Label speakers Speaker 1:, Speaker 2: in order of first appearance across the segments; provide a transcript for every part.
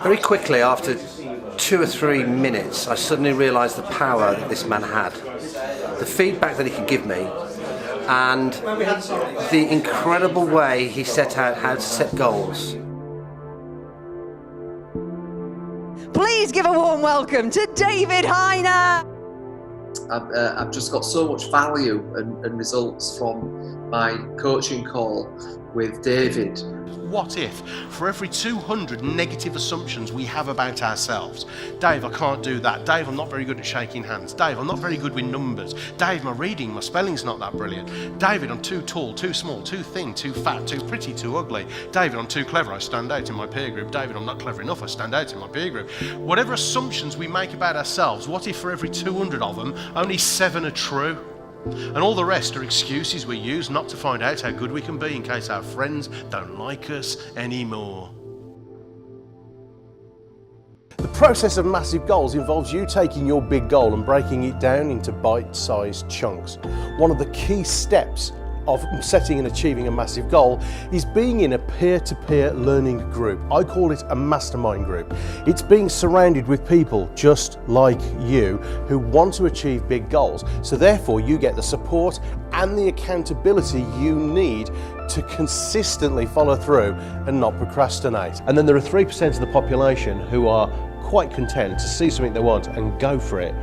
Speaker 1: Very quickly, after 2 or 3 minutes, I suddenly realised the power that this man had, the feedback that he could give me, and the incredible way he set out how to set goals.
Speaker 2: Please give a warm welcome to David Hyner.
Speaker 3: I've just got so much value and results from my coaching call with David.
Speaker 4: What if, for every 200 negative assumptions we have about ourselves, Dave, I can't do that. Dave, I'm not very good at shaking hands. Dave, I'm not very good with numbers. Dave, my reading, my spelling's not that brilliant. David, I'm too tall, too small, too thin, too fat, too pretty, too ugly. David, I'm too clever, I stand out in my peer group. David, I'm not clever enough, I stand out in my peer group. Whatever assumptions we make about ourselves, what if for every 200 of them, only 7 are true? And all the rest are excuses we use not to find out how good we can be in case our friends don't like us anymore.
Speaker 5: The process of massive goals involves you taking your big goal and breaking it down into bite-sized chunks. One of the key steps of setting and achieving a massive goal is being in a peer-to-peer learning group. I call it a mastermind group. It's being surrounded with people just like you who want to achieve big goals, so therefore you get the support and the accountability you need to consistently follow through and not procrastinate. And then there are 3% of the population who are quite content to see something they want and go for it,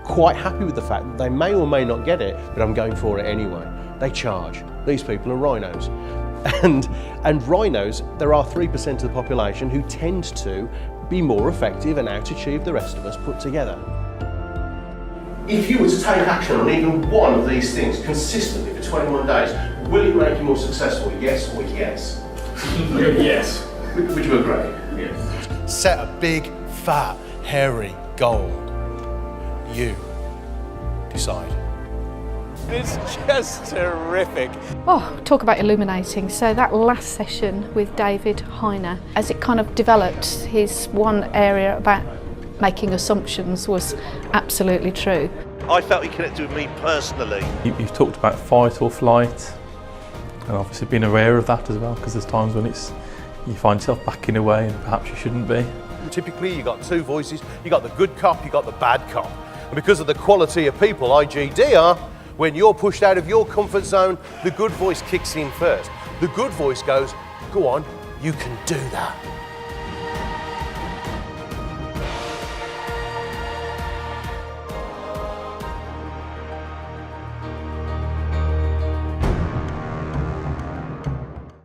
Speaker 5: quite happy with the fact that they may or may not get it, but I'm going for it anyway. They charge. These people are rhinos. And rhinos, there are 3% of the population who tend to be more effective and out-achieve the rest of us put together. If you were to take action on even one of these things consistently for 21 days, will it make you more successful? Yes or yes?
Speaker 6: Yes.
Speaker 5: Would you agree?
Speaker 6: Yes.
Speaker 5: Set a big, fat, hairy goal. You decide.
Speaker 7: It's just terrific.
Speaker 8: Oh, talk about illuminating. So that last session with David Hyner, as it kind of developed, his one area about making assumptions was absolutely true.
Speaker 9: I felt he connected with me personally.
Speaker 10: You've talked about fight or flight, and obviously being aware of that as well, because there's times when you find yourself backing away and perhaps you shouldn't be.
Speaker 5: Typically you've got 2 voices. You've got the good cop, you've got the bad cop. And because of the quality of people IGD are, when you're pushed out of your comfort zone, the good voice kicks in first. The good voice goes, go on, you can do that.